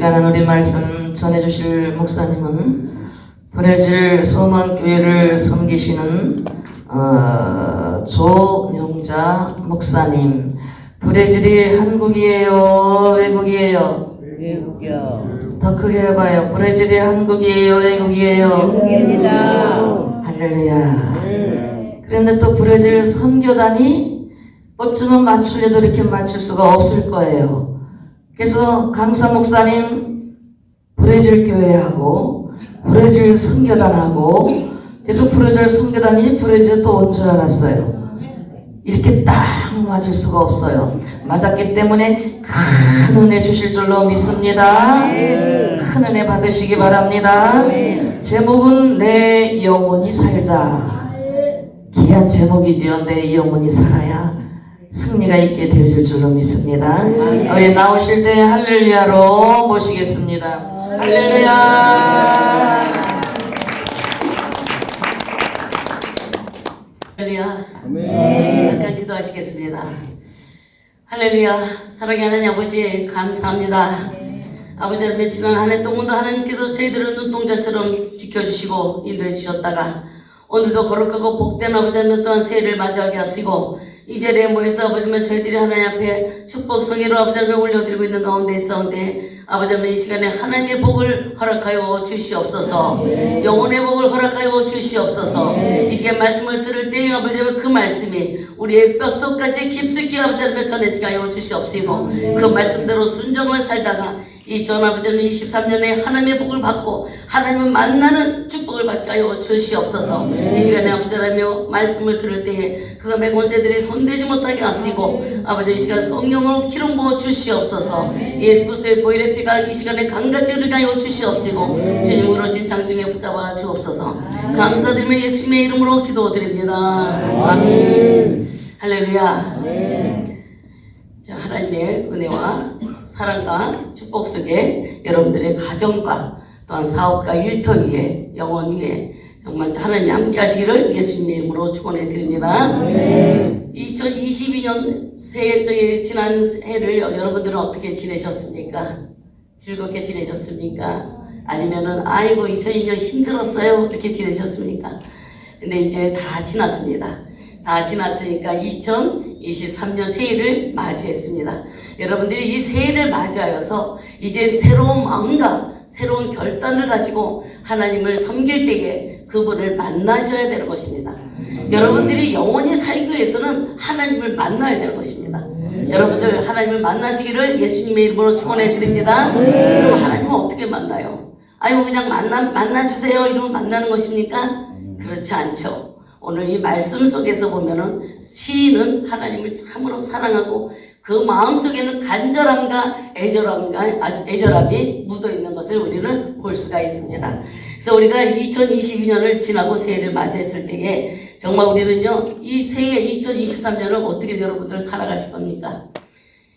시간은 우리 말씀 전해주실 목사님은 브레질 소망교회를 섬기시는 조명자 목사님. 브레질이 한국이에요? 외국이에요? 외국이요. 더 크게 해봐요. 브레질이 한국이에요? 외국이에요? 외국입니다. 할렐루야. 그런데 또 브레질 선교단이 어쩌면 맞추려도 이렇게 맞출 수가 없을 거예요. 그래서 강사 목사님 브레질 교회하고 브레질 선교단하고 그래서 브레질 선교단이 브레질에 또 온 줄 알았어요. 이렇게 딱 맞을 수가 없어요. 맞았기 때문에 큰 은혜 주실 줄로 믿습니다. 큰 은혜 받으시기 바랍니다. 제목은 내 영혼이 살자. 귀한 제목이지요. 내 영혼이 살아야 승리가 있게 되어질 줄로 믿습니다. 나오실 때 할렐루야로 모시겠습니다. 할렐루야. 할렐루야. 잠깐 기도하시겠습니다. 할렐루야. 사랑의 하나님 아버지 감사합니다. 아버지 하나님 지난 한 해 동안도 하나님께서 저희들을 눈동자처럼 지켜주시고 인도해 주셨다가 오늘도 거룩하고 복된 아버지 하나님 또한 새해를 맞이하게 하시고 이 자리에 모여서 아버지 하나님 저희들이 하나님 앞에 축복 성의로 아버지 하나님 올려드리고 있는 가운데 있사온데 아버지 하나님 이 시간에 하나님의 복을 허락하여 주시옵소서. 영혼의 복을 허락하여 주시옵소서. 이 시간 말씀을 들을 때 아버지 하나님 그 말씀이 우리의 뼛속까지 깊숙이 아버지 하나님 전해지게 하여 주시옵시고 그 말씀대로 순종을 살다가 이 전 아버지 하나님 23년에 하나님의 복을 받고 하나님을 만나는 축복을 받게 하여 주시옵소서. 이 시간에 아버지 하나님 말씀을 들을 때에 그가 매곤새들이 손대지 못하게 하시고 아버지 이 시간 성령으로 기름 부어 주시옵소서. 예수 그리스도의 보혈의 피가 이 시간에 강같이 흐르게 하여 주시옵시고 주님 그러신 장중에 붙잡아 주옵소서. 감사드리며 예수님의 이름으로 기도드립니다. 아멘. 할렐루야. 자, 하나님의 은혜와 사랑과 축복 속에 여러분들의 가정과 또한 사업과 일터 위에 영혼 위에 정말 하나님 함께 하시기를 예수님의 이름으로 축원해 드립니다. 2022년 새해 지난 해를 여러분들은 어떻게 지내셨습니까? 즐겁게 지내셨습니까? 아니면은 아이고 2022년 힘들었어요 이렇게 지내셨습니까? 근데 이제 다 지났습니다. 다 지났으니까 2023년 새해를 맞이했습니다. 여러분들이 이 새해를 맞이하여서 이제 새로운 마음과 새로운 결단을 가지고 하나님을 섬길 때에 그분을 만나셔야 되는 것입니다. 여러분들이 영원히 살기 위해서는 하나님을 만나야 되는 것입니다. 여러분들 하나님을 만나시기를 예수님의 이름으로 축원해 드립니다. 그럼 하나님을 어떻게 만나요? 아이고 그냥 만나주세요 이러면 만나는 것입니까? 그렇지 않죠. 오늘 이 말씀 속에서 보면은 시인은 하나님을 참으로 사랑하고 그 마음속에는 간절함과 애절함이 묻어있는 것을 우리는 볼 수가 있습니다. 그래서 우리가 2022년을 지나고 새해를 맞이했을 때에 정말 우리는요 이 새해 2023년을 어떻게 여러분들 살아가실 겁니까?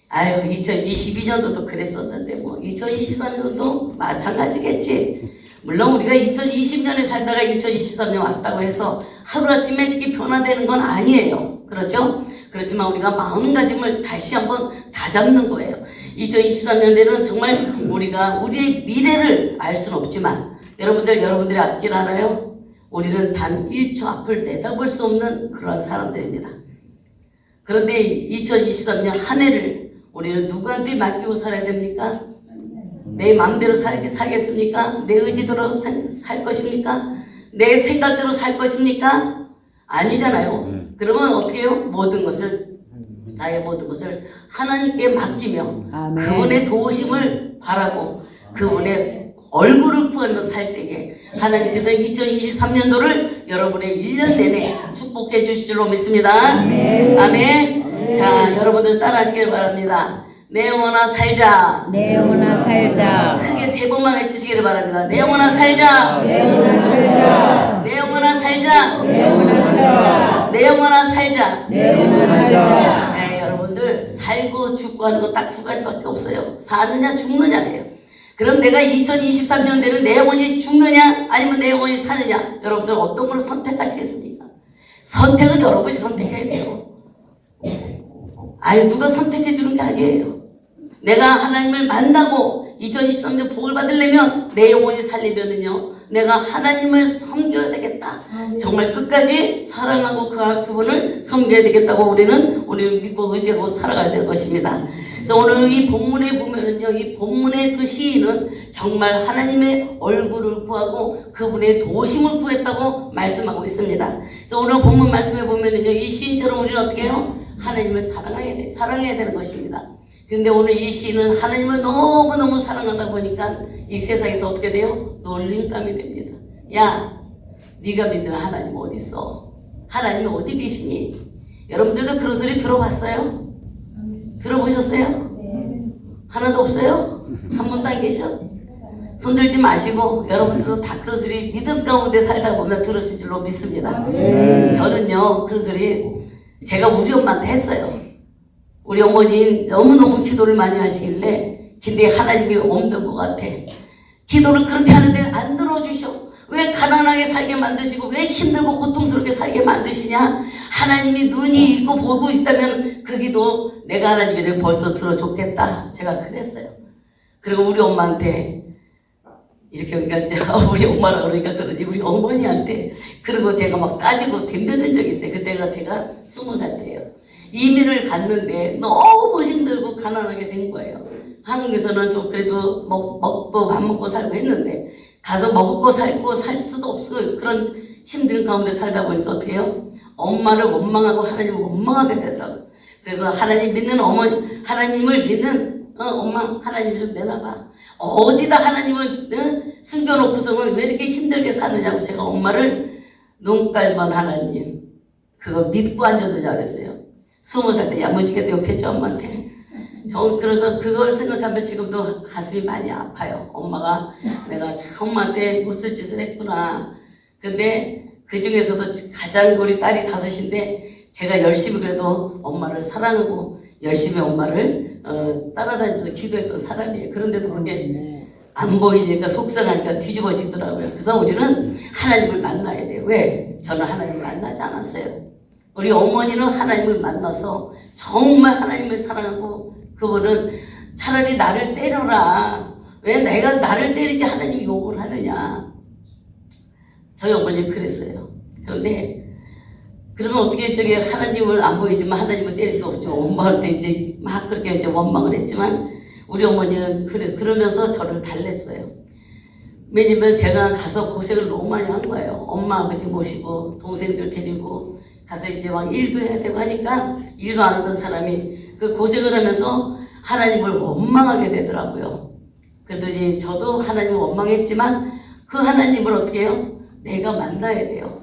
아유 2022년도도 그랬었는데 뭐 2023년도 마찬가지겠지. 물론 우리가 2020년에 살다가 2023년 왔다고 해서 하루아침에 변화되는 건 아니에요. 그렇죠? 그렇지만 우리가 마음가짐을 다시 한번 다잡는 거예요. 2023년에는 정말 우리가 우리의 미래를 알 수는 없지만 여러분들의 앞길 알아요? 우리는 단 1초 앞을 내다볼 수 없는 그러한 사람들입니다. 그런데 2023년 한 해를 우리는 누구한테 맡기고 살아야 됩니까? 내 마음대로 살겠습니까? 내 의지대로 살 것입니까? 내 생각대로 살 것입니까? 아니잖아요. 그러면 어떻게 해요? 나의 모든 것을 하나님께 맡기며 아멘. 그분의 도우심을 바라고 그분의 얼굴을 구하며 살 때에 하나님께서 2023년도를 여러분의 1년 내내 축복해 주실 줄로 믿습니다. 아멘. 아멘. 자, 여러분들 따라하시길 바랍니다. 내 영혼아 살자. 내 영혼아 살자. 크게 3번만 외치시기를 바랍니다. 내 영혼아 살자. 내 영혼아 살자. 내 영혼아 살자. 내 영혼아 살자. 내 영혼아 살자. 내 영혼아 살자. 네, 여러분들 살고 죽고 하는 거 딱 2가지밖에 없어요. 사느냐 죽느냐예요. 그럼 내가 2023년대는 내 영혼이 죽느냐 아니면 내 영혼이 사느냐, 여러분들 어떤 걸 선택하시겠습니까? 선택은 여러분이 선택해야 돼요. 아유 누가 선택해 주는 게 아니에요. 내가 하나님을 만나고 2023년 복을 받으려면 내 영혼이 살리면은요, 내가 하나님을 섬겨야 되겠다. 정말 끝까지 사랑하고 그분을 섬겨야 되겠다고 우리는 믿고 의지하고 살아가야 될 것입니다. 그래서 오늘 이 본문에 보면은요, 이 본문의 그 시인은 정말 하나님의 얼굴을 구하고 그분의 도심을 구했다고 말씀하고 있습니다. 그래서 오늘 본문 말씀에 보면은요, 이 시인처럼 우리는 어떻게 해요? 하나님을 사랑해야 되는 것입니다. 근데 오늘 이 시인은 하나님을 너무너무 사랑하다 보니까 이 세상에서 어떻게 돼요? 놀림감이 됩니다. 야, 네가 믿는 하나님 어디 있어? 하나님이 어디 계시니? 여러분들도 그런 소리 들어봤어요? 들어보셨어요? 하나도 없어요? 한 번도 안 계셔? 손들지 마시고 여러분들도 다 그런 소리 믿음 가운데 살다 보면 들으실 줄로 믿습니다. 저는요, 그런 소리 제가 우리 엄마한테 했어요. 우리 어머니 너무너무 기도를 많이 하시길래 근데 하나님이 없는 것 같아. 기도를 그렇게 하는데 안 들어주셔. 왜 가난하게 살게 만드시고 왜 힘들고 고통스럽게 살게 만드시냐. 하나님이 눈이 있고 보고 있다면 그 기도 내가 하나님에게 벌써 들어줬겠다. 제가 그랬어요. 그리고 우리 엄마한테 이렇게 그러니까 우리 엄마라 그러니까 그러지 우리 어머니한테 그리고 제가 막 따지고 덤벼든 적이 있어요. 그때가 제가 20살 때예요. 이민을 갔는데 너무 힘들고 가난하게 된 거예요. 한국에서는 좀 그래도 먹고 밥 먹고 살고 했는데 가서 먹고 살고 살 수도 없고 그런 힘든 가운데 살다 보니까 어떻게 해요? 엄마를 원망하고 하나님을 원망하게 되더라고요. 그래서 하나님 믿는 어머니, 하나님을 믿는 엄마 하나님 좀 내놔봐. 어디다 하나님을 숨겨놓고서는 왜 이렇게 힘들게 사느냐고 제가 엄마를 눈깔만 하나님 그거 믿고 앉아두자 그랬어요. 20살 때 야무지게도 욕했죠 엄마한테. 그래서 그걸 생각하면 지금도 가슴이 많이 아파요. 엄마가 내가 참 엄마한테 못쓸 짓을 했구나. 근데 그 중에서도 가장 우리 딸이 5인데 제가 열심히 그래도 엄마를 사랑하고 열심히 엄마를 따라다니면서 기도했던 사람이에요. 그런데도 그게 안 보이니까 속상하니까 뒤집어지더라고요. 그래서 우리는 하나님을 만나야 돼요. 왜? 저는 하나님을 만나지 않았어요. 우리 어머니는 하나님을 만나서 정말 하나님을 사랑하고 그분은 차라리 나를 때려라. 왜 내가 나를 때리지 하나님이 욕을 하느냐. 저희 어머니는 그랬어요. 그런데 그러면 어떻게 하나님을 안 보이지만 하나님을 때릴 수 없죠. 엄마한테 이제 막 그렇게 원망을 했지만 우리 어머니는 그러면서 저를 달랬어요. 왜냐면 제가 가서 고생을 너무 많이 한 거예요. 엄마 아버지 모시고 동생들 데리고 가서 이제 막 일도 해야 되고 하니까 일도 안 하던 사람이 그 고생을 하면서 하나님을 원망하게 되더라고요. 그랬더니 저도 하나님을 원망했지만 그 하나님을 어떻게 해요? 내가 만나야 돼요.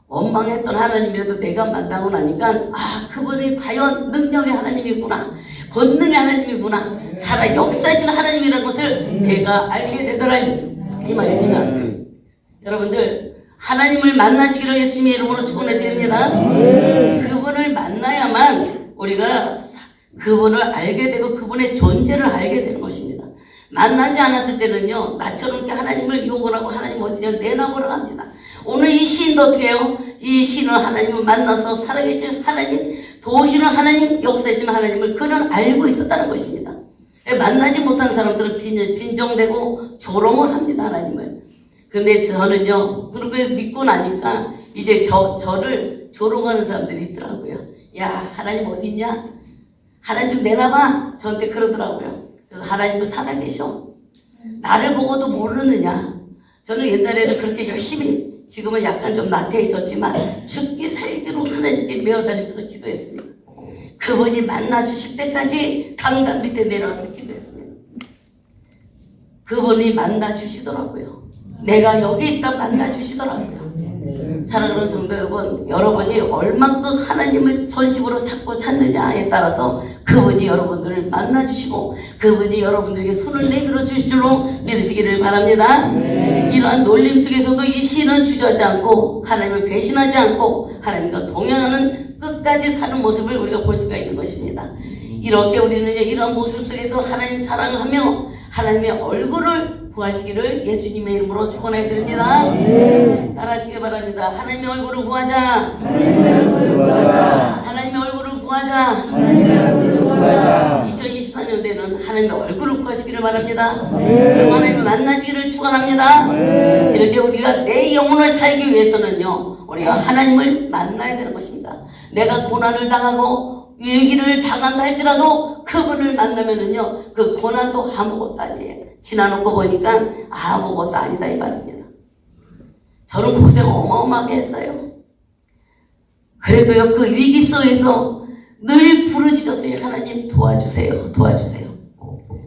원망했던 하나님이라도 내가 만나고 나니까 그분이 과연 능력의 하나님이구나. 권능의 하나님이구나. 살아 역사하시는 하나님이라는 것을 내가 알게 되더라 이 말입니다. 여러분들 하나님을 만나시기를 예수님의 이름으로 축원해 드립니다. 그분을 만나야만 우리가 그분을 알게 되고 그분의 존재를 알게 되는 것입니다. 만나지 않았을 때는요, 나처럼 이렇게 하나님을 욕을 하고 하나님 어디냐 내놔보라고 합니다. 오늘 이 시인도 어떻게 해요? 이 시인은 하나님을 만나서 살아계신 하나님, 도우시는 하나님, 역사하시는 하나님을 그는 알고 있었다는 것입니다. 만나지 못한 사람들은 빈정되고 조롱을 합니다, 하나님을. 근데 저는요, 그렇게 믿고 나니까 이제 저를 조롱하는 사람들이 있더라고요. 야, 하나님 어디 있냐? 하나님 좀 내놔봐. 저한테 그러더라고요. 그래서 하나님을 살아계셔. 나를 보고도 모르느냐. 저는 옛날에는 그렇게 열심히, 지금은 약간 좀 나태해졌지만 죽기 살기로 하나님께 메어다니면서 기도했습니다. 그분이 만나주실 때까지 강단 밑에 내려와서 기도했습니다. 그분이 만나주시더라고요. 내가 여기 있다 만나주시더라고요. 사랑하는 성도 여러분, 여러분이 얼만큼 하나님을 전심으로 찾고 찾느냐에 따라서 그분이 여러분들을 만나주시고 그분이 여러분들에게 손을 내밀어 주실 줄로 믿으시기를 바랍니다. 이러한 놀림 속에서도 이 시는 주저하지 않고 하나님을 배신하지 않고 하나님과 동행하는 끝까지 사는 모습을 우리가 볼 수가 있는 것입니다. 이렇게 우리는 이런 모습 속에서 하나님 사랑을 하며 하나님의 얼굴을 구하시기를 예수님의 이름으로 축원해 드립니다. 따라하시기 바랍니다. 하나님의 얼굴을 구하자. 하나님의 얼굴을 구하자. 2024년 2024년도에는 하나님의 얼굴을 구하시기를 바랍니다. 그리고 하나님을 만나시기를 축원합니다. 이렇게 우리가 내 영혼을 살기 위해서는요, 우리가 하나님을 만나야 되는 것입니다. 내가 고난을 당하고 위기를 당한다 할지라도 그분을 만나면은요, 그 고난도 아무것도 아니에요. 지나놓고 보니까 아무것도 아니다 이 말입니다. 저는 고생 어마어마하게 했어요. 그래도요, 그 위기 속에서 늘 부르짖었어요. 하나님 도와주세요. 도와주세요.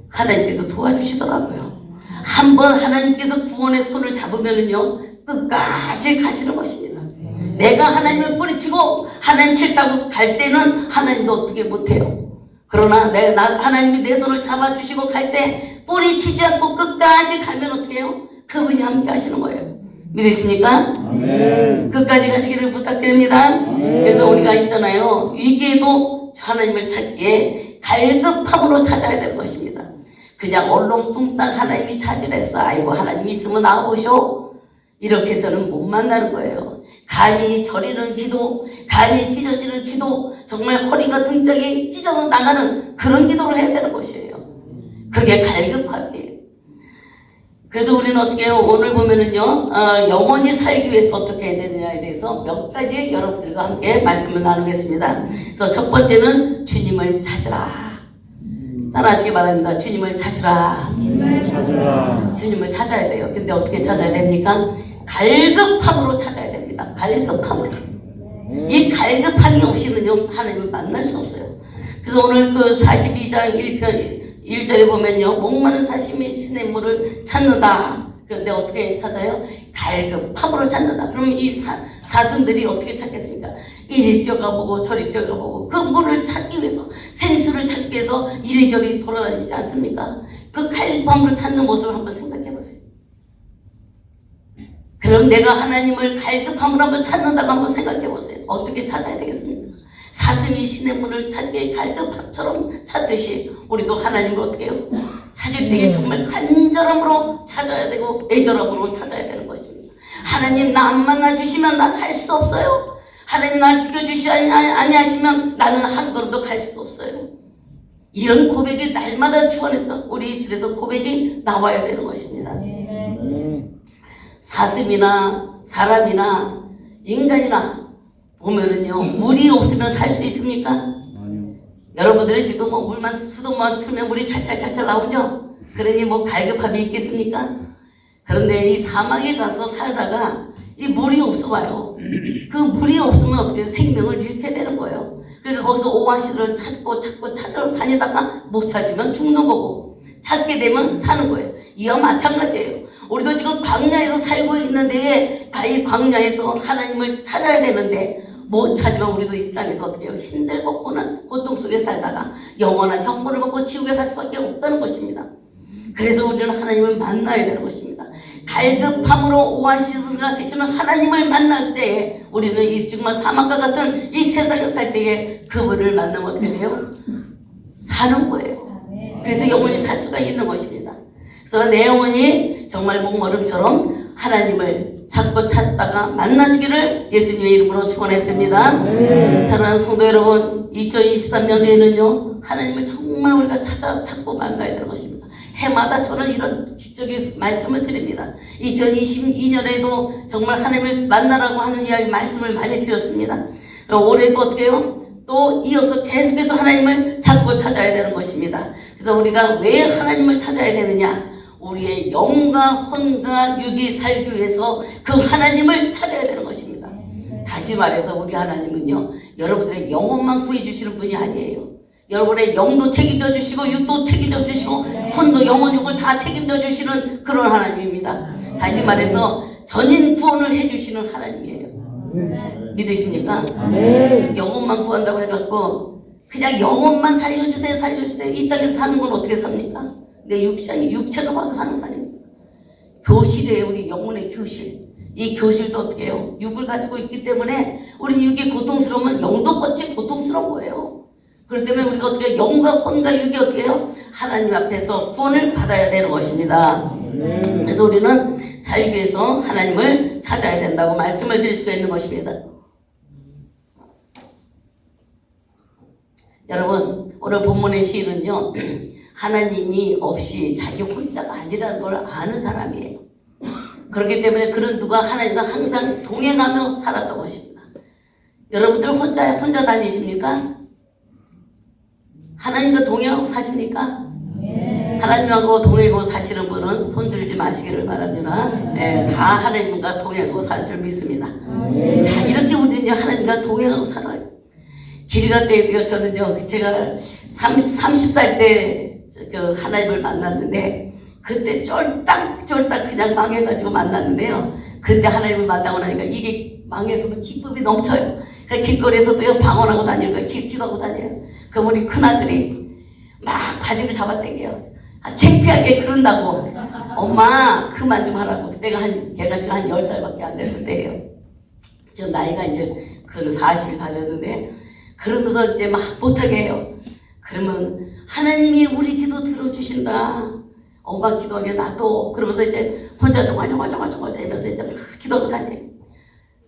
하나님께서 도와주시더라고요. 한번 하나님께서 구원의 손을 잡으면은요, 끝까지 가시는 것입니다. 내가 하나님을 뿌리치고 하나님 싫다고 갈 때는 하나님도 어떻게 못해요. 그러나 하나님이 내 손을 잡아주시고 갈 때 뿌리치지 않고 끝까지 가면 어떻게 해요? 그분이 함께 하시는 거예요. 믿으십니까? 아멘. 끝까지 가시기를 부탁드립니다. 그래서 우리가 있잖아요. 위기에도 하나님을 찾기에 갈급함으로 찾아야 되는 것입니다. 그냥 얼렁뚱땅 하나님이 찾으랬어. 아이고 하나님 있으면 나와보쇼. 이렇게 해서는 못 만나는 거예요. 간이 저리는 기도, 간이 찢어지는 기도, 정말 허리가 등짝이 찢어져 나가는 그런 기도를 해야 되는 것이에요. 그게 갈급함이에요. 그래서 우리는 어떻게 해요? 오늘 보면은요, 영원히 살기 위해서 어떻게 해야 되느냐에 대해서 몇 가지 여러분들과 함께 말씀을 나누겠습니다. 그래서 첫 번째는 주님을 찾으라. 따라하시기 바랍니다. 주님을 찾으라. 주님을 찾으라. 주님을 찾아야 돼요. 근데 어떻게 찾아야 됩니까? 갈급함으로 찾아야 됩니다. 갈급함으로. 이 갈급함이 없이는요, 하나님을 만날 수 없어요. 그래서 오늘 그 42장 1절에 보면요, 목마른 사심이 신의 물을 찾는다. 그런데 어떻게 찾아요? 갈급함으로 찾는다. 그럼 이 사슴들이 어떻게 찾겠습니까? 이리 뛰어가보고 저리 뛰어가보고 그 물을 찾기 위해서, 생수를 찾기 위해서 이리저리 돌아다니지 않습니까? 그 갈급함으로 찾는 모습을 한번 생각해 보세요. 그럼 내가 하나님을 갈급함으로 한번 찾는다고 한번 생각해 보세요. 어떻게 찾아야 되겠습니까? 사슴이 신의 문을 찾기에 갈급함처럼 찾듯이 우리도 하나님을 어떻게 해요? 찾을 때에 정말 간절함으로 찾아야 되고 애절함으로 찾아야 되는 것입니다. 하나님 나 안 만나주시면 나 살 수 없어요. 하나님 날 지켜주시 아니하시면 나는 한 걸음도 갈 수 없어요. 이런 고백이 날마다 주 안에서 우리 입술에서 고백이 나와야 되는 것입니다. 사슴이나 사람이나 인간이나 보면은요, 물이 없으면 살 수 있습니까? 아니요. 여러분들이 지금 뭐 물만 수도만 틀면 물이 찰찰찰찰 나오죠? 그러니 뭐 갈급함이 있겠습니까? 그런데 이 사막에 가서 살다가 이 물이 없어 봐요. 그 물이 없으면 어떻게 생명을 잃게 되는 거예요. 그러니까 거기서 오아시스를 찾고 찾으러 다니다가 못 찾으면 죽는 거고, 찾게 되면 사는 거예요. 이와 마찬가지예요. 우리도 지금 광야에서 살고 있는데 이 광야에서 하나님을 찾아야 되는데 못 찾으면 우리도 이 땅에서 어떻게 해요? 힘들고 고통 속에 살다가 영원한 형벌을 받고 지옥에 갈 수밖에 없다는 것입니다. 그래서 우리는 하나님을 만나야 되는 것입니다. 갈급함으로 오아시스가 되시는 하나님을 만날 때에 우리는 이 정말 사막과 같은 이 세상에 살 때에 그분을 만나면 어떻게 돼요? 사는 거예요. 그래서 영원히 살 수가 있는 것입니다. 그래서 내 영혼이 정말 목마름처럼 하나님을 찾고 찾다가 만나시기를 예수님의 이름으로 축원해 드립니다. 사랑하는 성도 여러분, 2023년도에는요 하나님을 정말 우리가 찾고 만나야 되는 것입니다. 해마다 저는 이런 기적의 말씀을 드립니다. 2022년에도 정말 하나님을 만나라고 하는 이야기 말씀을 많이 드렸습니다. 올해도 어떻게 해요? 또 이어서 계속해서 하나님을 찾고 찾아야 되는 것입니다. 그래서 우리가 왜 하나님을 찾아야 되느냐? 우리의 영과 혼과 육이 살기 위해서 그 하나님을 찾아야 되는 것입니다. 다시 말해서 우리 하나님은요, 여러분들의 영혼만 구해주시는 분이 아니에요. 여러분의 영도 책임져 주시고 육도 책임져 주시고 혼도 영혼 육을 다 책임져 주시는 그런 하나님입니다. 다시 말해서 전인 구원을 해주시는 하나님이에요. 믿으십니까? 영혼만 구한다고 해갖고 그냥 영혼만 살려주세요 살려주세요 이 땅에서 사는 건 어떻게 삽니까? 내 육체가 봐서 사는 거 아닙니까? 교실이에요. 우리 영혼의 교실. 이 교실도 어떻게 해요? 육을 가지고 있기 때문에 우리 육이 고통스러우면 영도 같이 고통스러운 거예요. 그렇기 때문에 우리가 어떻게 해요? 영과 혼과 육이 어떻게 해요? 하나님 앞에서 구원을 받아야 되는 것입니다. 그래서 우리는 살기 위해서 하나님을 찾아야 된다고 말씀을 드릴 수가 있는 것입니다. 여러분 오늘 본문의 시인은요 하나님이 없이 자기 혼자가 아니라는 걸 아는 사람이에요. 그렇기 때문에 그런 누가 하나님과 항상 동행하며 살았던 것입니다. 여러분들 혼자 다니십니까? 하나님과 동행하고 사십니까? 하나님하고 동행하고 사시는 분은 손들지 마시기를 바랍니다. 네, 다 하나님과 동행하고 살 줄 믿습니다. 자, 이렇게 우리는 하나님과 동행하고 살아요. 길 갈 때도요, 저는요, 제가 30살 때 그 하나님을 만났는데, 그때 쫄딱 그냥 망해가지고 만났는데요. 그때 하나님을 만나고 나니까 이게 망해서도 기쁨이 넘쳐요. 그러니까 길거리에서도요, 방언하고 다니는 거예요. 기도하고 다녀요. 그럼 우리 큰아들이 막 바지를 잡아당겨요. 창피하게 그런다고. 엄마, 그만 좀 하라고. 걔가 지금 한 10살밖에 안 됐을 때예요. 저 나이가 이제 그 40이 다 됐는데, 그러면서 이제 막 못하게 해요. 그러면 하나님이 우리 기도 들어주신다. 엄마 기도하게 놔둬. 그러면서 이제 혼자 정말 되면서 이제 막 기도하고 다녀요.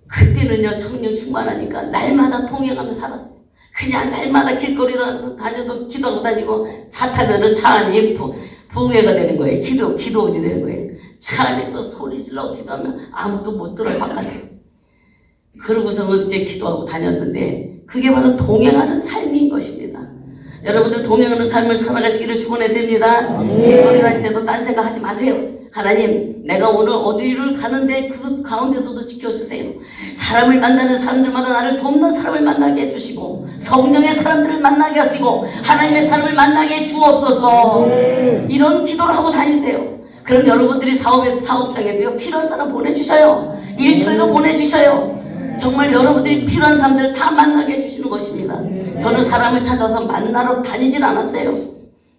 그때는요, 청년 충만하니까 날마다 통행하며 살았어요. 그냥 날마다 길거리 다녀도 기도하고 다니고 차 타면은 차 안이 부흥회가 되는 거예요. 기도원이 되는 거예요. 차 안에서 소리 질러 기도하면 아무도 못 들어요, 바깥에. 그러고서 이제 기도하고 다녔는데 그게 바로 동행하는 삶인 것입니다. 여러분들 동행하는 삶을 살아가시기를 축원해 드립니다. 길거리 다닐 때도 딴 생각하지 마세요. 하나님, 내가 오늘 어디를 가는데 그 가운데서도 지켜주세요. 사람을 만나는 사람들마다 나를 돕는 사람을 만나게 해주시고 성령의 사람들을 만나게 하시고 하나님의 사람을 만나게 해 주옵소서. 이런 기도를 하고 다니세요. 그럼 여러분들이 사업장에도요 필요한 사람 보내주셔요. 일터에도 보내주셔요. 정말 여러분들이 필요한 사람들을 다 만나게 해주시는 것입니다. 저는 사람을 찾아서 만나러 다니진 않았어요.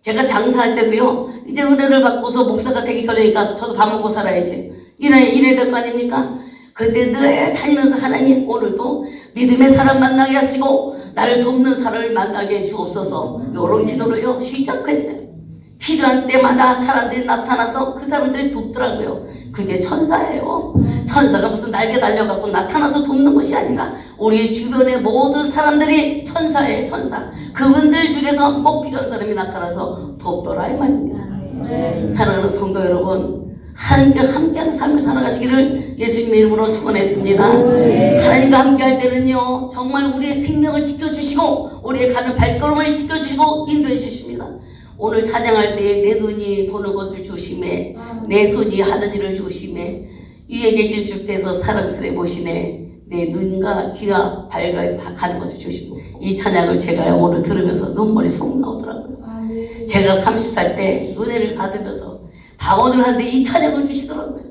제가 장사할 때도요, 이제 은혜를 받고서 목사가 되기 전이니까 저도 밥 먹고 살아야지. 일해야 될 거 아닙니까? 근데 늘 다니면서 하나님, 오늘도 믿음의 사람 만나게 하시고 나를 돕는 사람을 만나게 해 주옵소서. 이런 기도를요, 쉬지 않고 했어요. 필요한 때마다 사람들이 나타나서 그 사람들이 돕더라고요. 그게 천사예요. 천사가 무슨 날개 달려갖고 나타나서 돕는 것이 아니라 우리 주변의 모든 사람들이 천사예요, 천사. 그분들 중에서 꼭 필요한 사람이 나타나서 돕더라 이 말입니다. 사랑하는 성도 여러분, 하나님과 함께하는 삶을 살아가시기를 예수님의 이름으로 축원해 드립니다. 하나님과 함께할 때는요, 정말 우리의 생명을 지켜주시고 우리의 가는 발걸음을 지켜주시고 인도해 주십니다. 오늘 찬양할 때에 내 눈이 보는 것을 조심해, 내 손이 하는 일을 조심해, 위에 계신 주께서 사랑스레 보시네, 내 눈과 귀가 가는 것을 조심해. 이 찬양을 제가 오늘 들으면서 눈물이 쏙 나오더라고요. 제가 30살 때 은혜를 받으면서 방언을 하는데 이 찬양을 주시더라고요.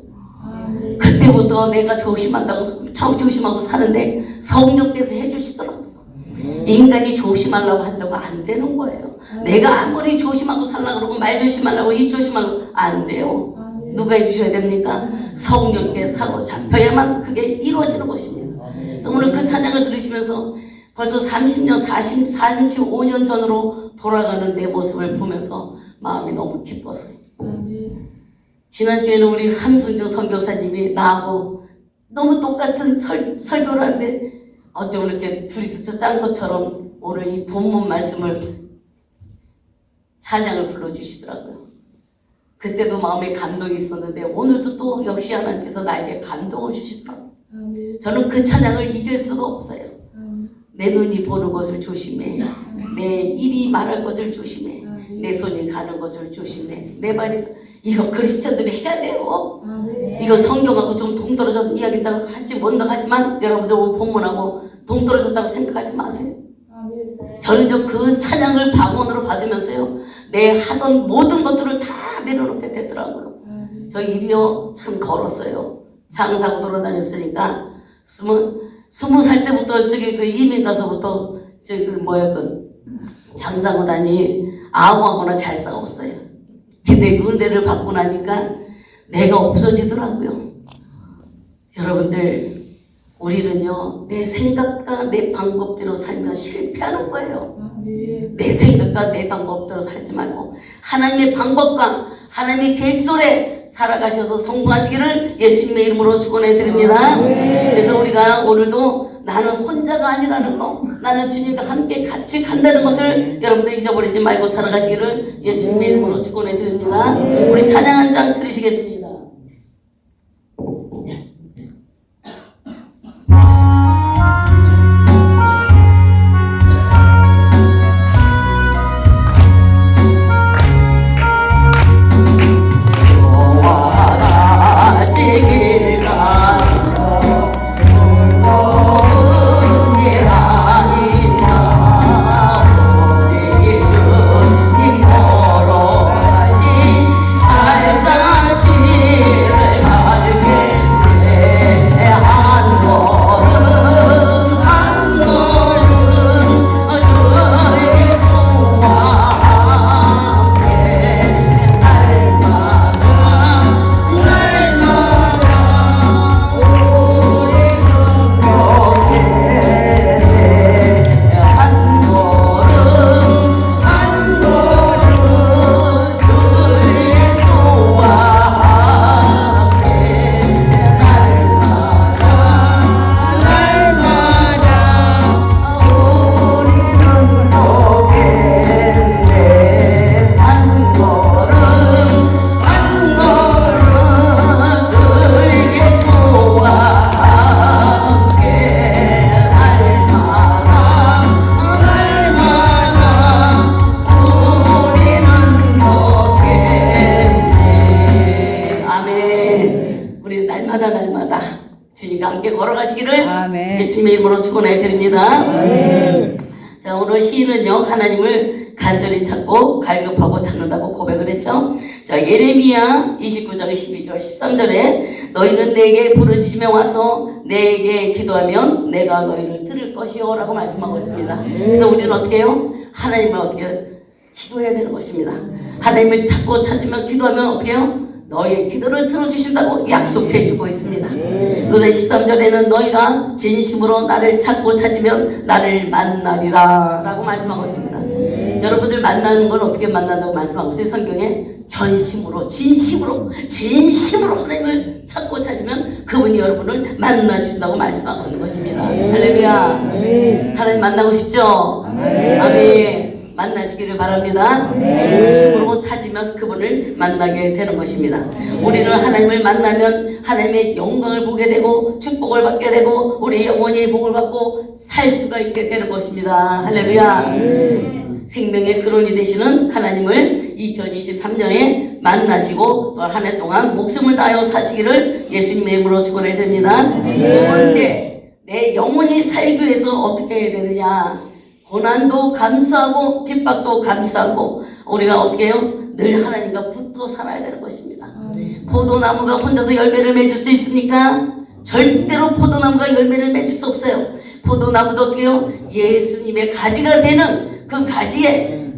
그때부터 내가 조심한다고 조심하고 사는데 성령께서 해주시더라고요. 인간이 조심하려고 한다고 안 되는 거예요. 내가 아무리 조심하고 살려고 그러고 말 조심하려고 입 조심하려고 안 돼요. 누가 해주셔야 됩니까? 성령께 사로잡혀야만 그게 이루어지는 것입니다. 그래서 오늘 그 찬양을 들으시면서 벌써 30년, 45년 전으로 돌아가는 내 모습을 보면서 마음이 너무 기뻤어요. 지난주에는 우리 함순정 선교사님이 나하고 너무 똑같은 설교를 하는데 어쩜 이렇게 둘이서 짠 것처럼 오늘 이 본문 말씀을 찬양을 불러주시더라고요. 그때도 마음에 감동이 있었는데 오늘도 또 역시 하나님께서 나에게 감동을 주시더라고요. 저는 그 찬양을 잊을 수가 없어요. 내 눈이 보는 것을 조심해, 내 입이 말할 것을 조심해, 내 손이 가는 것을 조심해, 내 발이. 이거 크리스천들이 해야 돼요. 이거 성경하고 좀 동떨어져 이야기한다고 할지 뭔다고 하지만 여러분들 본문하고 동떨어졌다고 생각하지 마세요. 저는 그 찬양을 방언으로 받으면서요, 내 하던 모든 것들을 다 내려놓게 되더라고요. 저 일이요 참 걸었어요. 장사고 돌아다녔으니까 20살 때부터 저기 그 이민 가서부터 장사고 다니 아무하고나 잘 싸웠어요. 근데 그 은혜를 받고 나니까 내가 없어지더라고요. 여러분들, 우리는요 내 생각과 내 방법대로 살면 실패하는 거예요. 내 생각과 내 방법대로 살지 말고 하나님의 방법과 하나님의 계획 속에 살아가셔서 성공하시기를 예수님의 이름으로 축원해 드립니다. 그래서 우리가 오늘도 나는 혼자가 아니라는 거, 나는 주님과 함께 같이 간다는 것을 여러분들 잊어버리지 말고 살아가시기를 예수님의 이름으로 축원해 드립니다. 우리 찬양 한 장 들으시겠습니다. 날마다 주님과 함께 걸어가시기를 아멘. 예수님의 이름으로 축원해 드립니다. 아멘. 자, 오늘 시인은요 하나님을 간절히 찾고 갈급하고 찾는다고 고백을 했죠. 자, 예레미야 29장 12절 13절에 너희는 내게 부르짖으며 와서 내게 기도하면 내가 너희를 들을 것이요 라고 말씀하고 있습니다. 그래서 우리는 어떻게 해요? 하나님을 어떻게 기도해야 되는 것입니다. 하나님을 찾고 찾으면 기도하면 어떻게 해요? 너희의 기도를 들어주신다고 약속해주고 있습니다. 그런데 13절에는 너희가 진심으로 나를 찾고 찾으면 나를 만나리라 라고 말씀하고 있습니다. 여러분들 만나는 건 어떻게 만난다고 말씀하고 있어요? 성경에 전심으로 진심으로 하나님을 찾고 찾으면 그분이 여러분을 만나주신다고 말씀하고 있는 것입니다. 할렐루야. 하나님 만나고 싶죠? 아멘. 만나시기를 바랍니다. 진심으로 찾으면 그분을 만나게 되는 것입니다. 우리는 하나님을 만나면 하나님의 영광을 보게 되고 축복을 받게 되고 우리 영혼이 복을 받고 살 수가 있게 되는 것입니다. 할렐루야. 생명의 근원이 되시는 하나님을 2023년에 만나시고 또 한 해 동안 목숨을 다하여 사시기를 예수님의 이름으로 축원해 드립니다. 두 번째, 내 영혼이 살기 위해서 어떻게 해야 되느냐? 고난도 감수하고 핍박도 감수하고 우리가 어떻게 해요? 늘 하나님과 붙어 살아야 되는 것입니다. 포도나무가 혼자서 열매를 맺을 수 있습니까? 절대로 포도나무가 열매를 맺을 수 없어요. 포도나무도 어떻게 해요? 예수님의 가지가 되는 그 가지에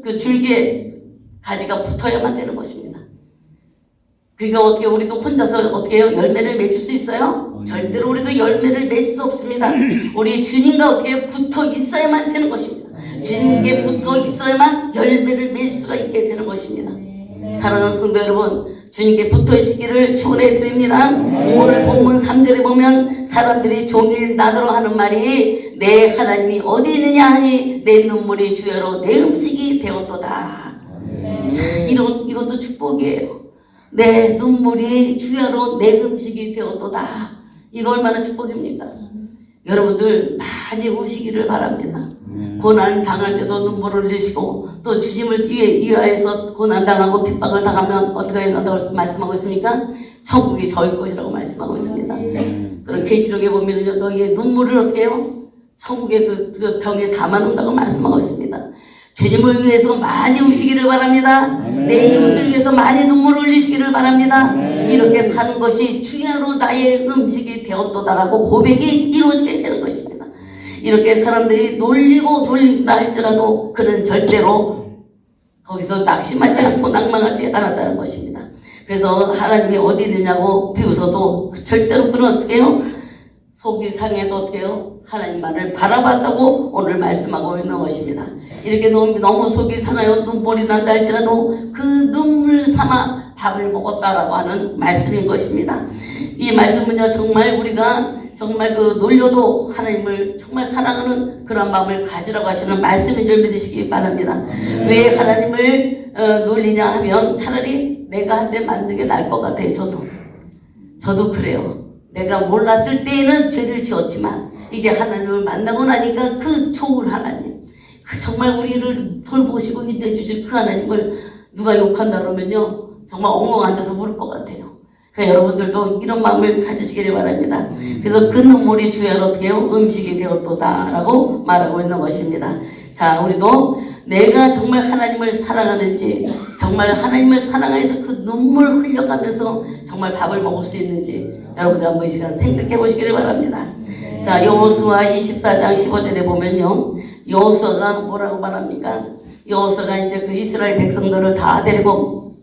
그 줄기에 가지가 붙어야만 되는 것입니다. 그러니까 어떻게 우리도 혼자서 어떻게 해요? 열매를 맺을 수 있어요? 절대로 우리도 열매를 맺을 수 없습니다. 우리 주님과 어떻게 붙어 있어야만 되는 것입니다. 주님께 붙어 있어야만 열매를 맺을 수가 있게 되는 것입니다. 사랑하는 성도 여러분, 주님께 붙어 있기를 축원해 드립니다. 오늘 본문 3절에 보면 사람들이 종일 나더러 하는 말이 내 하나님이 어디 있느냐 하니 내 눈물이 주여로 내 음식이 되었도다. 이것도 축복이에요. 내 눈물이 주야로 내 음식이 되었도다. 이거 얼마나 축복입니까? 여러분들 많이 우시기를 바랍니다. 고난 당할 때도 눈물을 흘리시고 또 주님을 위하여서 고난 당하고 핍박을 당하면 어떻게 한다고 말씀하고 있습니까? 천국이 저희 것이라고 말씀하고 있습니다. 그런 계시록에 보면요, 너희의 눈물을 어떻게 해요? 천국의 그 병에 담아놓는다고 말씀하고 있습니다. 주님을 위해서 많이 우시기를 바랍니다. 내 이웃을 위해서 많이 눈물을 흘리시기를 바랍니다. 이렇게 사는 것이 주야로 나의 음식이 되었도다라고 고백이 이루어지게 되는 것입니다. 이렇게 사람들이 놀리고 놀린다 할지라도 그는 절대로 거기서 낙심하지 않고 낭망하지 않았다는 것입니다. 그래서 하나님이 어디 있느냐고 비웃어도 절대로 그는 어떻게 해요? 속이 상해도 어떻게 해요? 하나님만을 바라봤다고 오늘 말씀하고 있는 것입니다. 이렇게 너무 속이 상하여 눈물이 난다 할지라도 그 눈물 삼아 밥을 먹었다라고 하는 말씀인 것입니다. 이 말씀은요, 정말 우리가 정말 그 놀려도 하나님을 정말 사랑하는 그런 마음을 가지라고 하시는 말씀인 줄 믿으시기 바랍니다. 왜 하나님을 놀리냐 하면 차라리 내가 한 대 맞는 게 나을 것 같아요. 저도 그래요. 내가 몰랐을 때에는 죄를 지었지만 이제 하나님을 만나고 나니까 그 좋은 하나님, 그 정말 우리를 돌보시고 인도해 주실 그 하나님을 누가 욕한다 그러면요 정말 엉엉 앉아서 울을 것 같아요. 그러니까 여러분들도 이런 마음을 가지시기를 바랍니다. 그래서 그 눈물이 주야로 어떻게 해요? 음식이 되었도다 라고 말하고 있는 것입니다. 자, 우리도 내가 정말 하나님을 사랑하는지, 정말 하나님을 사랑해서 그 눈물 흘려가면서 정말 밥을 먹을 수 있는지 여러분들 한번 이 시간 생각해 보시기를 바랍니다. 자, 여호수아 24장 15절에 보면요, 여호수아가 뭐라고 말합니까? 여호수아가 이제 그 이스라엘 백성들을 다 데리고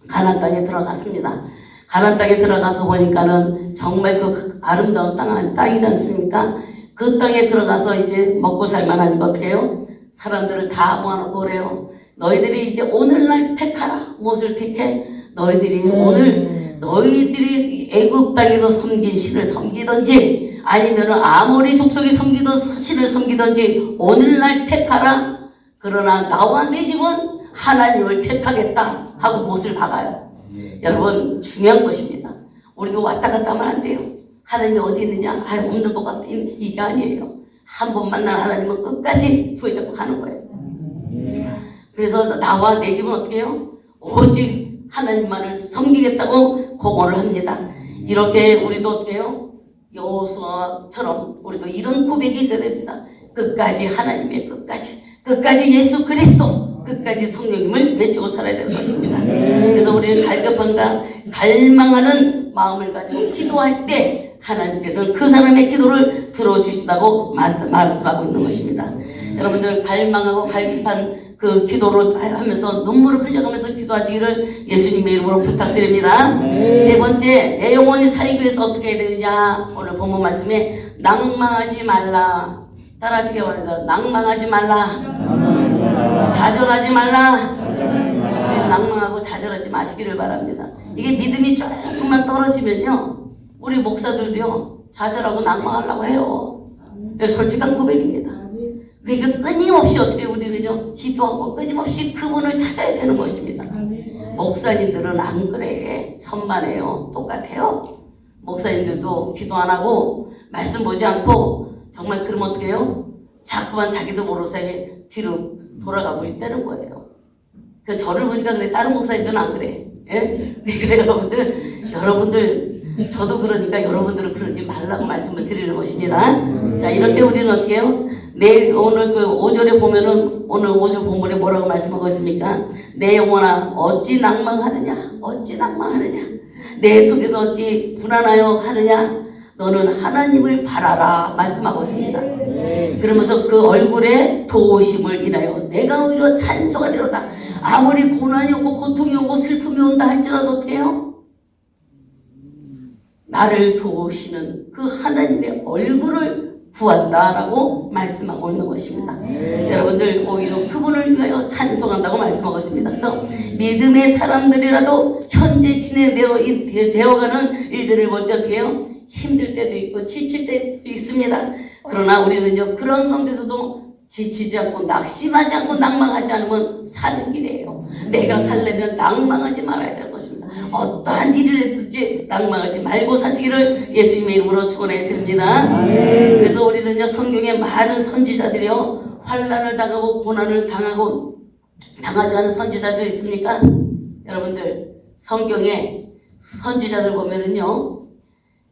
가나안 땅에 들어갔습니다. 가나안 땅에 들어가서 보니까는 정말 그 아름다운 땅이지 않습니까? 그 땅에 들어가서 이제 먹고 살만하니까 어떻게 해요? 사람들을 다 모아놓고 그래요. 너희들이 이제 오늘날 택하라. 무엇을 택해? 너희들이 애굽 땅에서 섬긴 신을 섬기든지 아니면은 아모리 족속이 섬기던 신을 섬기든지 오늘날 택하라. 그러나 나와 내 집은 하나님을 택하겠다 하고 못을 박아요. 여러분 중요한 것입니다. 우리도 왔다 갔다 하면 안 돼요. 하나님이 어디 있느냐? 없는 것 같아. 이게 아니에요. 한 번 만난 하나님은 끝까지 구해잡고 가는 거예요. 그래서 나와 내 집은 어떻게 해요? 오직 하나님만을 섬기겠다고 공언을 합니다. 이렇게 우리도 어떻게 해요? 여호수아처럼 우리도 이런 고백이 있어야 됩니다. 끝까지 하나님의 끝까지 예수 그리스도, 끝까지 성령님을 외치고 살아야 되는 것입니다. 그래서 우리는 갈망하는 마음을 가지고 기도할 때 하나님께서는 그 사람의 기도를 들어주신다고 말씀하고 있는 것입니다. 여러분들 갈망하고 갈급한 그 기도를 하면서 눈물을 흘려가면서 기도하시기를 예수님의 이름으로 부탁드립니다. 세 번째, 내 영혼이 살기 위해서 어떻게 해야 되느냐? 오늘 본문 말씀에 낭망하지 말라. 따라하시기 바랍니다. 낭망하지 말라. 좌절하지 말라. 낭망하고 좌절하지 마시기를 바랍니다. 이게 믿음이 조금만 떨어지면요, 우리 목사들도요 좌절하고 낭망하려고 해요. 솔직한 고백입니다. 그러니까 끊임없이 어떻게 우리는요 기도하고 끊임없이 그분을 찾아야 되는 것입니다. 목사님들은 안 그래. 천만에요. 똑같아요. 목사님들도 기도 안 하고 말씀 보지 않고 정말 그러면 어떻게 해요? 자꾸만 자기도 모르는 사이에 뒤로 돌아가고 있다는 거예요. 그 저를 보니까 그래. 다른 목사님들은 안 그래. 예? 그러니까 여러분들 저도 그러니까 여러분들은 그러지 말라고 말씀을 드리는 것입니다. 자, 이렇게 우리는 어떻게 해요? 내일 오늘 그 5절에 보면은 오늘 5절 본문에 뭐라고 말씀하고 있습니까? 내 영혼아 어찌 낭망하느냐? 어찌 낭망하느냐? 내 속에서 어찌 불안하여 하느냐? 너는 하나님을 바라라 말씀하고 있습니다. 그러면서 그 얼굴에 도우심을 인하여 내가 오히려 찬송하리로다. 아무리 고난이 오고 고통이 오고 슬픔이 온다 할지라도 어떻게 해요? 나를 도우시는 그 하나님의 얼굴을 구한다라고 말씀하고 있는 것입니다. 여러분들 오히려 그분을 위하여 찬송한다고 말씀하고 있습니다. 그래서 믿음의 사람들이라도 현재 진행되어가는 일들을 볼 때 어떻게 해요? 힘들 때도 있고 지칠 때도 있습니다. 그러나 우리는요 그런 가운데서도 지치지 않고 낙심하지 않고 낭망하지 않으면 사는 길이에요. 내가 살려면 낭망하지 말아야 되는 것입니다. 어떠한 일을 해든지 낭망하지 말고 사시기를 예수님의 이름으로 축원해 드립니다. 그래서 우리는요 성경에 많은 선지자들이요 환난을 당하고 고난을 당하지 않은 선지자들 있습니까? 여러분들 성경에 선지자들 보면은요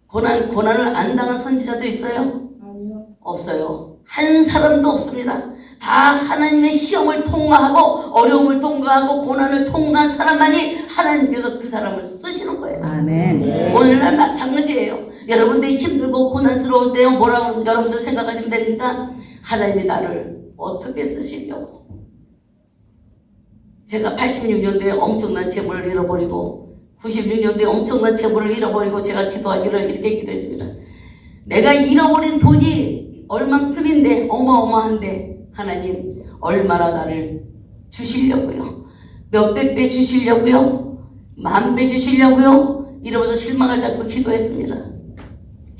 고난을 안 당한 선지자들 있어요? 아니요. 없어요. 한 사람도 없습니다. 다 하나님의 시험을 통과하고 어려움을 통과하고 고난을 통과한 사람만이 하나님께서 그 사람을 쓰시는 거예요. 아멘. 오늘날 마찬가지예요. 여러분들이 힘들고 고난스러울 때 뭐라고 여러분들 생각하시면 됩니까? 하나님이 나를 어떻게 쓰시려고. 제가 86년도에 엄청난 재물을 잃어버리고 96년도에 엄청난 재물을 잃어버리고 제가 기도하기를 이렇게 기도했습니다. 내가 잃어버린 돈이 얼만큼인데 어마어마한데 하나님 얼마나 나를 주시려고요? 몇백 배 주시려고요? 만배 주시려고요? 이러면서 실망하지 않고 기도했습니다.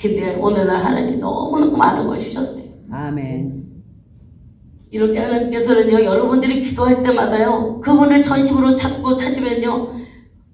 근데 오늘날 하나님이 너무너무 많은 걸 주셨어요. 아멘. 이렇게 하나님께서는요, 여러분들이 기도할 때마다요, 그분을 전심으로 찾고 찾으면요,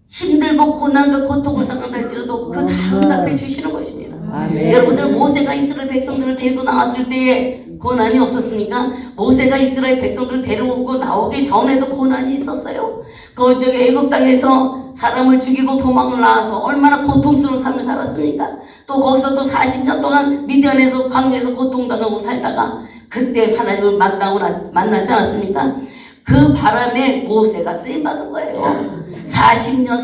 힘들고 고난과 고통을 당한할지라도 그 다 응답해 주시는 것입니다. 아멘. 여러분들 모세가 이스라엘 백성들을 데리고 나왔을 때에 고난이 없었습니까? 모세가 이스라엘 백성들을 데려오고 나오기 전에도 고난이 있었어요. 그 저기 애굽 땅에서 사람을 죽이고 도망을 나와서 얼마나 고통스러운 삶을 살았습니까? 또 거기서 또 40년 동안 미디안에서 광야에서 고통당하고 살다가 그때 하나님을 만나지 않았습니까? 그 바람에 모세가 쓰임받은 거예요. 40년,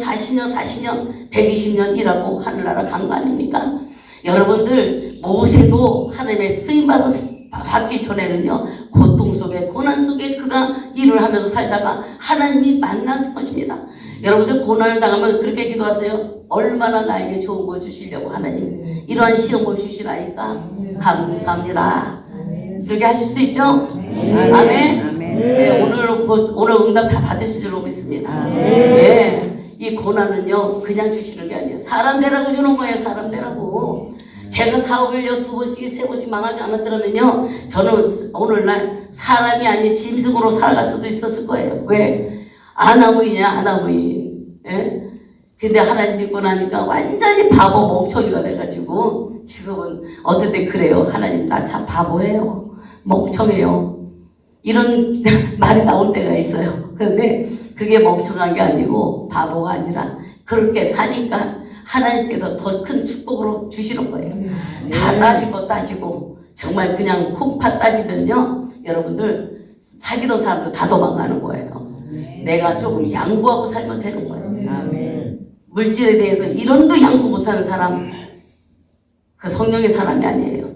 120년 일하고 하늘나라 간 거 아닙니까? 여러분들 모세도 하나님의 쓰임받아서 받기 전에는요, 고통 속에 고난 속에 그가 일을 하면서 살다가 하나님이 만난 것입니다. 여러분들 고난을 당하면 그렇게 기도하세요. 얼마나 나에게 좋은 걸 주시려고 하나님 이러한 시험을 주시라니까 감사합니다. 그렇게 하실 수 있죠? 아멘. 아멘. 네, 오늘 응답 다 받으실 줄로 믿습니다. 네, 이 고난은요 그냥 주시는 게 아니에요. 사람 되라고 주는 거예요. 사람 되라고. 제가 사업을요 2번씩 3번씩 망하지 않았더라면요, 저는 오늘날 사람이 아닌 짐승으로 살아갈 수도 있었을 거예요. 왜? 아나무인이야, 아나무인. 예? 근데 하나님 믿고 나니까 완전히 바보 멍청이가 돼가지고 지금은 어떨 때 그래요. 하나님 나 참 바보예요. 멍청해요. 이런 말이 나올 때가 있어요. 그런데 그게 멍청한 게 아니고 바보가 아니라 그렇게 사니까 하나님께서 더 큰 축복으로 주시는 거예요. 다 따지고 정말 그냥 콩팥 따지면요, 여러분들 사귀던 사람도 다 도망가는 거예요. 내가 조금 양보하고 살면 되는 거예요. 아멘. 물질에 대해서 이런도 양보 못하는 사람, 그 성령의 사람이 아니에요.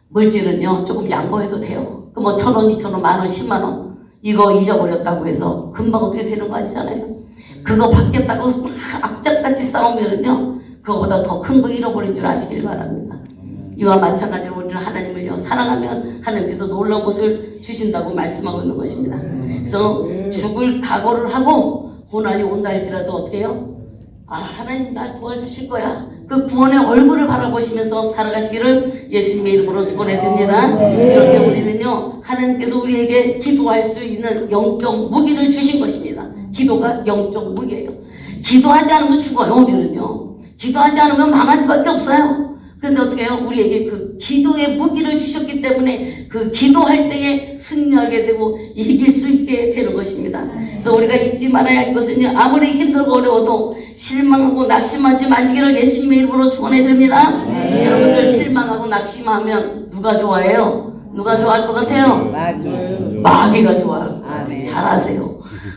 물질은요 조금 양보해도 돼요. 그 뭐 1,000원, 2,000원, 10,000원, 10만원 이거 잊어버렸다고 해서 금방 어떻게 되는 거 아니잖아요. 그거 받겠다고 막 악착같이 싸우면은요 그거보다 더 큰 거 잃어버린 줄 아시길 바랍니다. 이와 마찬가지로 우리는 하나님을요 사랑하면 하나님께서 놀라운 것을 주신다고 말씀하고 있는 것입니다. 그래서 죽을 각오를 하고 고난이 온다 할지라도 어떻게 해요? 아, 하나님 날 도와주실 거야. 그 구원의 얼굴을 바라보시면서 살아가시기를 예수님의 이름으로 축원해 드립니다. 이렇게 우리는요 하나님께서 우리에게 기도할 수 있는 영적 무기를 주신 것입니다. 기도가 영적 무기예요. 기도하지 않으면 죽어요. 우리는요 기도하지 않으면 망할 수밖에 없어요. 그런데 어떻게 해요? 우리에게 그 기도의 무기를 주셨기 때문에 그 기도할 때에 승리하게 되고 이길 수 있게 되는 것입니다. 그래서 우리가 잊지 말아야 할 것은요, 아무리 힘들고 어려워도 실망하고 낙심하지 마시기를 예수님의 이름으로 축원해 드립니다. 여러분들 실망하고 낙심하면 누가 좋아해요? 누가 좋아할 것 같아요? 마귀가 좋아요. 아멘. 잘하세요.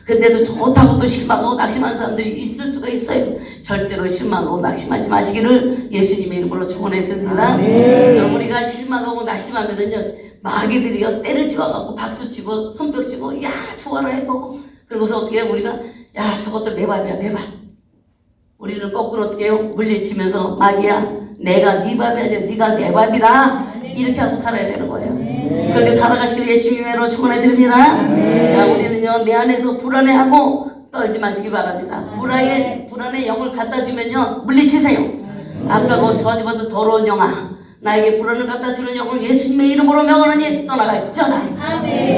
근데도 좋다고 또 실망하고 낙심하는 사람들이 있을 수가 있어요. 절대로 실망하고 낙심하지 마시기를 예수님의 이름으로 축원해 드립니다. 여러분 우리가 실망하고 낙심하면은요 마귀들이요 때를 지어갖고 박수치고 손뼉치고 야 좋아라 해보고 그러고서 어떻게 해요? 우리가 야 저것들 내 밥이야 내 밥. 우리는 거꾸로 어떻게 해요? 물리치면서 마귀야 내가 네 밥이 아니라 네가 내 밥이다 이렇게 하고 살아야 되는 거예요. 그렇게 살아가시길 예수님의 이름으로 축원해 드립니다. 자, 우리는요 내 안에서 불안해하고 떨지 마시기 바랍니다. 불안의 영을 갖다 주면요 물리치세요. 아까고 저 집어도 더러운 영아 나에게 불안을 갖다 주는 영을 예수님의 이름으로 명하노니 떠나갈지어다.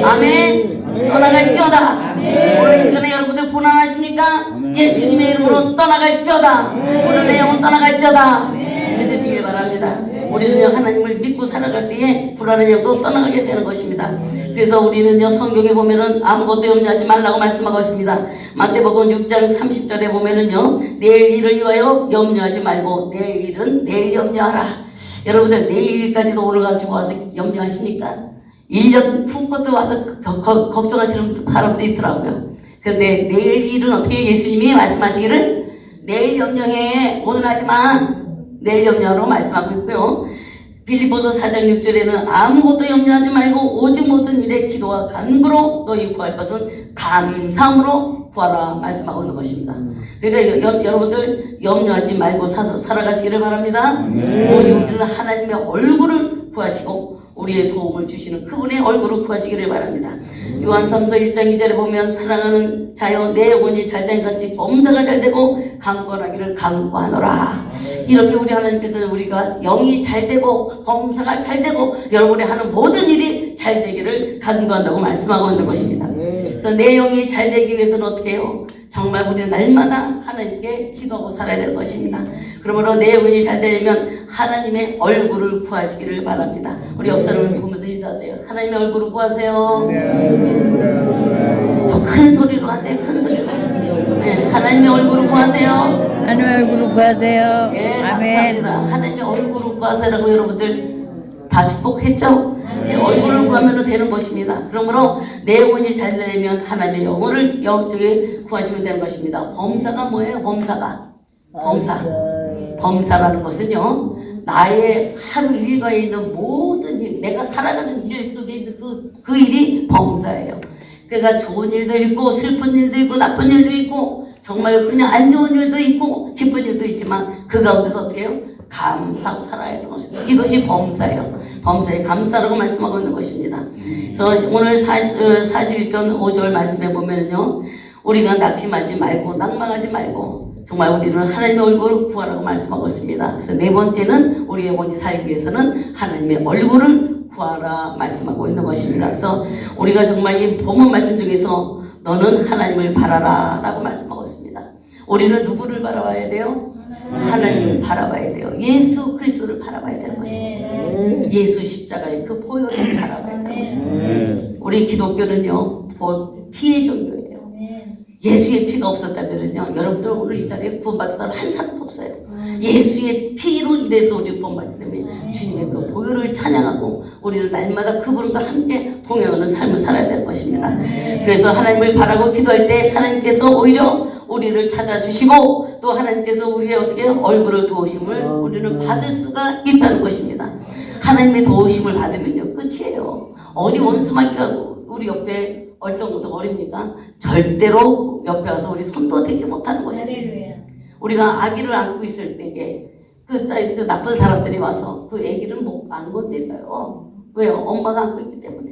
아멘. 떠나갈지어다. 오늘 이 시간에 여러분들 불안하십니까? 예수님의 이름으로 떠나갈지어다. 불안의 영은 떠나갈지어다. 믿으시길 바랍니다. 우리는요 하나님을 믿고 살아갈 때에 불안한 영도 떠나가게 되는 것입니다. 그래서 우리는요 성경에 보면은 아무것도 염려하지 말라고 말씀하고 있습니다. 마태복음 6장 30절에 보면은요 내일 일을 위하여 염려하지 말고 내일 일은 내일 염려하라. 여러분들 내일까지도 오늘 가지고 와서 염려하십니까? 1년 후 것도 와서 걱정하시는 사람도 있더라고요. 근데 내일 일은 어떻게 예수님이 말씀하시기를 내일 염려해 오늘 하지마 내일 염려하라고 말씀하고 있고요. 빌립보서 4장 6절에는 아무것도 염려하지 말고 오직 모든 일에 기도와 간구로 너희 구할 것은 감사함으로 구하라 말씀하고 있는 것입니다. 그러니까 여러분들 염려하지 말고 살아가시기를 바랍니다. 오직 우리는 하나님의 얼굴을 구하시고 우리의 도움을 주시는 그분의 얼굴을 구하시기를 바랍니다. 요한 3서 1장 2절에 보면 사랑하는 자여 내 영혼이 잘된 같이 범사가 잘되고 강건하기를 강구하노라. 이렇게 우리 하나님께서 우리가 영이 잘되고 범사가 잘되고 여러분이 하는 모든 일이 잘되기를 간구한다고 말씀하고 있는 것입니다. 그래서 내 영이 잘되기 위해서는 어떻게 해요? 정말 우리는 날마다 하나님께 기도하고 살아야 되는 것입니다. 그러므로 내 영혼이 잘 되려면 하나님의 얼굴을 구하시기를 바랍니다. 우리 옆 사람을 보면서 인사하세요. 하나님의 얼굴을 구하세요. 좀 큰 소리로 하세요. 큰 소리로. 네, 하나님의 얼굴을 구하세요. 하나님의 얼굴을 구하세요. 네, 아멘. 감사합니다. 하나님의 얼굴을 구하세요라고 여러분들 다 축복했죠? 네, 얼굴을 구하면 되는 것입니다. 그러므로 내 영혼이 잘 되려면 하나님의 영혼을 영적에 구하시면 되는 것입니다. 범사가 뭐예요? 범사라는 것은요, 나의 하루 일과에 있는 모든 일, 내가 살아가는 일 속에 있는 그 일이 범사예요. 그러니까 좋은 일도 있고 슬픈 일도 있고 나쁜 일도 있고 정말 그냥 안 좋은 일도 있고 기쁜 일도 있지만 그 가운데서 어떻게 해요? 감사하고 살아야 하는 것입니다. 이것이 범사예요. 범사의 감사라고 말씀하고 있는 것입니다. 그래서 오늘 41편 5절 말씀해 보면요, 우리가 낙심하지 말고 낭망하지 말고 정말 우리는 하나님의 얼굴을 구하라고 말씀하고 있습니다. 그래서 네 번째는 우리 영혼이 살기 위해서는 하나님의 얼굴을 구하라 말씀하고 있는 것입니다. 그래서 우리가 정말 이 본문 말씀 중에서 너는 하나님을 바라라 라고 말씀하고 있습니다. 우리는 누구를 바라봐야 돼요? 하나님을 바라봐야 돼요. 예수 그리스도를 바라봐야 되는 것입니다. 예수 십자가의 그 보혈을 바라봐야 되는 것입니다. 우리 기독교는요, 피의 종교예요. 예수의 피가 없었다면요, 여러분들 오늘 이 자리에 구원받은 사람 한 사람도 없어요. 예수의 피로 인해서 우리 구원받기 때문에 주님의 그 보혈을 찬양하고 우리는 날마다 그분과 함께 동행하는 삶을 살아야 될 것입니다. 그래서 하나님을 바라고 기도할 때 하나님께서 오히려 우리를 찾아주시고 또 하나님께서 우리의 어떻게 얼굴을 도우심을 우리는 받을 수가 있다는 것입니다. 하나님의 도우심을 받으면요, 끝이에요. 어디 원수마귀가 우리 옆에 얼쩡도 어립니까? 절대로 옆에 와서 우리 손도 대지 못하는 것입니다. 우리가 아기를 안고 있을 때에 그 나쁜 사람들이 와서 그 아기를 안 건드려요. 왜요? 엄마가 안고 있기 때문에.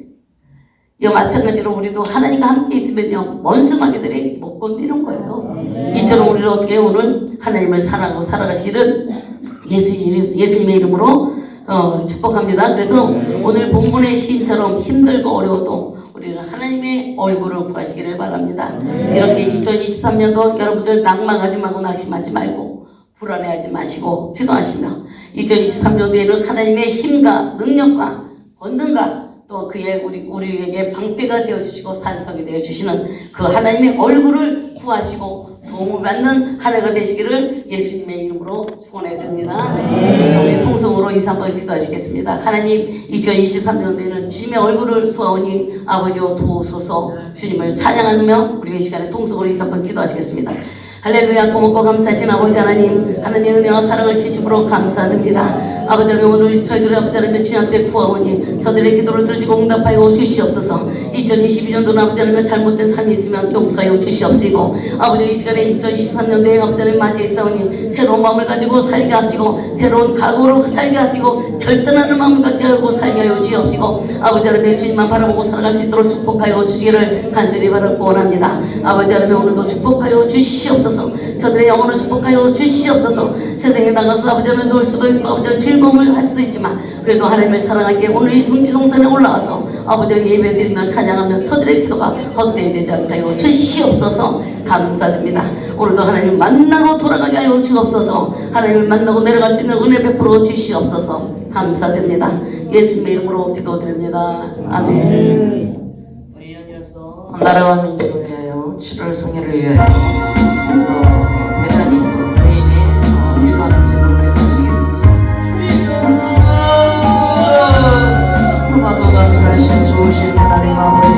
이와 마찬가지로 우리도 하나님과 함께 있으면요, 원수마귀들이 못 건드리는 거예요. 이처럼 우리는 어떻게 오늘 하나님을 사랑하고 살아가시기를 예수님의 이름으로 축복합니다. 그래서 오늘 본문의 시인처럼 힘들고 어려워도 우리는 하나님의 얼굴을 구하시기를 바랍니다. 이렇게 2023년도 여러분들 낭망하지 말고 낙심하지 말고 불안해하지 마시고 기도하시며 2023년도에는 하나님의 힘과 능력과 권능과 또 그의 우리에게 방패가 되어주시고 산성이 되어주시는 그 하나님의 얼굴을 구하시고 도움을 받는 한 해가 되시기를 예수님의 이름으로 축원해야 됩니다. 우리 통성으로 인사 한번 기도하시겠습니다. 하나님, 2023년도에는 주님의 얼굴을 구하오니 아버지여 도우소서. 주님을 찬양하며 우리 이 시간에 통성으로 인사 한번 기도하시겠습니다. 할렐루야. 고맙고 감사하신 아버지 하나님, 하나님의 은혜와 사랑을 지침으로 감사드립니다. 아버지 하나님, 오늘 저희들의 아버지 하나님의 주님 앞에 구하오니 저들의 기도를 들으시고 응답하여 주시옵소서. 2022년도는 아버지 하나님의 잘못된 삶이 있으면 용서하여 주시옵시고, 아버지 이 시간에 2023년도에 아버지 하나님 맞이했사오니 새로운 마음을 가지고 살게 하시고 새로운 각오로 살게 하시고 결단하는 마음을 갖게 하고 살게 하여 주시옵시고, 아버지 하나님의 주님만 바라보고 살아갈 수 있도록 축복하여 주시기를 간절히 바라고 원합니다. 아버지 하나님, 오늘도 축복하여 주시옵소서. 저들의 영혼을 축복하여 주시옵소서. 세상에 나가서 아버지 하나님 놀 수도 있고 아버지 하나님 즐거움을 할 수도 있지만 그래도 하나님을 사랑하기에 오늘 이 성지동산에 올라와서 아버지 하나님 예배드리며 찬양하며 저들의 기도가 헛되이 되지 않게 하여 주시옵소서. 감사드립니다. 오늘도 하나님 만나고 돌아가게 하여 주옵소서. 하나님을 만나고 내려갈 수 있는 은혜 베풀어 주시옵소서. 감사드립니다. 예수님의 이름으로 기도드립니다. 아멘. 우리 연이어서 나라와 민족을 위하여 주를 성회를 위하여 회장님 개인이 기도하는 질문을 해주시겠습니다. 주여 감사하신 좋으신 하나님 아버지,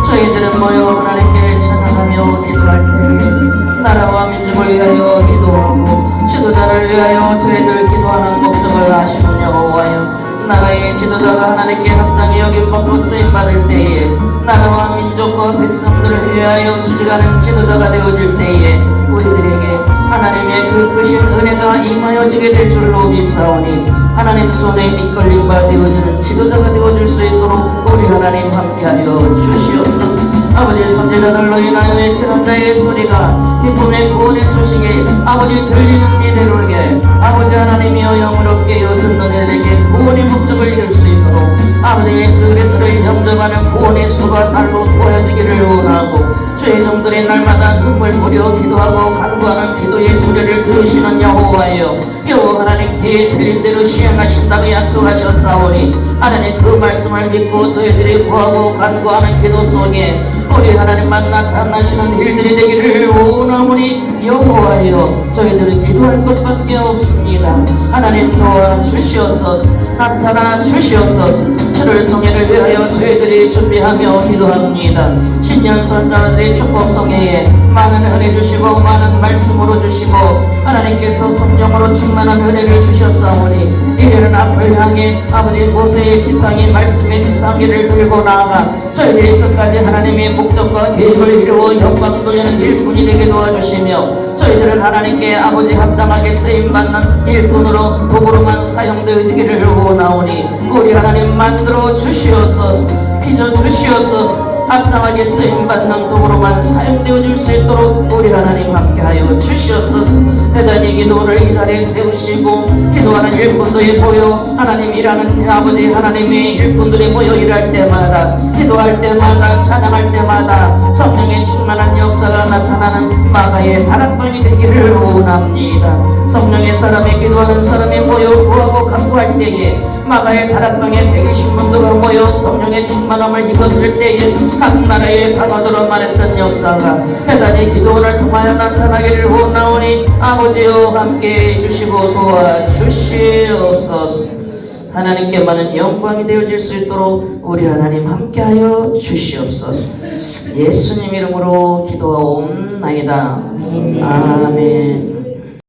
저희들은 모여 하나님께 찬양하며 기도할 때에 나라와 민족을 위하여 기도하고 지도자를 위하여 저희들 기도하는 목적을 아시는 여호와여, 나라의 지도자가 하나님께 합당히 여김받고 쓰임받을 때에 나라와 민족과 백성들을 위하여 수직하는 지도자가 되어질 때에 우리들에게 하나님의 그 크신 은혜가 임하여지게 될 줄로 믿사오니 하나님 손에 이끌림 바 되어지는 지도자가 되어줄 수 있도록 우리 하나님 함께하여 주시옵소서. 아버지 선제자들로 인하여 외치는 자의 소리가 기쁨의 구원의 소식이 아버지 들리는 이들에게 아버지 하나님이여 영으롭게 듣는 이들에게 구원의 목적을 이룰 수 있도록 아버지 예수 그리스도를 영접하는 구원의 수가 달로 보여지기를 원하고 주의 종들이 날마다 눈물 뿌려 기도하고 간구하는 기도의 소리를 들으시는 여호와여 하나님께 들린 대로 시행하신다고 약속하셨사오니 하나님 그 말씀을 믿고 저희들이 구하고 간구하는 기도 속에 우리 하나님만 나타나시는 일들이 되기를 원하오니 여호와여 저희들은 기도할 것밖에 없습니다. 하나님 도와주시옵소서. 나타나 주시옵소서. 7월 성회를 위하여 저희들이 준비하며 기도합니다. 신년 선자의 축복 성회에 많은 은혜 주시고 많은 말씀으로 주시고 하나님께서 성령으로 충만한 은혜를 주셨사오니 이제는 앞을 향해 아버지 모세의 지팡이 말씀의 지팡이를 들고 나아가 저희들이 끝까지 하나님의 목적과 계획을 이루어 영광 돌리는 일꾼이 되게 도와주시며 저희들은 하나님께 아버지 합당하게 쓰임받는 일꾼으로 도구로만 사용되어지기를 원하오니 우리 하나님 만들어 주시옵소서. 빚어 주시옵소서. 합당하게 쓰임받는 도구로만 사용되어질 수 있도록 우리 하나님 함께하여 주시옵소서. 대단히 기도를 이 자리에 세우시고 기도하는 일꾼들이 모여 하나님 일하는 아버지 하나님의 일꾼들이 모여 일할 때마다 기도할 때마다 찬양할 때마다 성령의 충만한 역사가 나타나는 마가의 다락방이 되기를 원합니다. 성령의 사람이 기도하는 사람이 모여 구하고 간구할 때에 마가의 다락방에 120문도가 모여 성령의 충만함을 입었을 때에 각 나라의 방언으로 말했던 역사가 대단히 기도원을 통하여 나타나기를 원하오니 아버지여 함께 해주시고 도와주시옵소서. 하나님께만은 영광이 되어질 수 있도록 우리 하나님 함께하여 주시옵소서. 예수님 이름으로 기도하옵나이다. 아멘.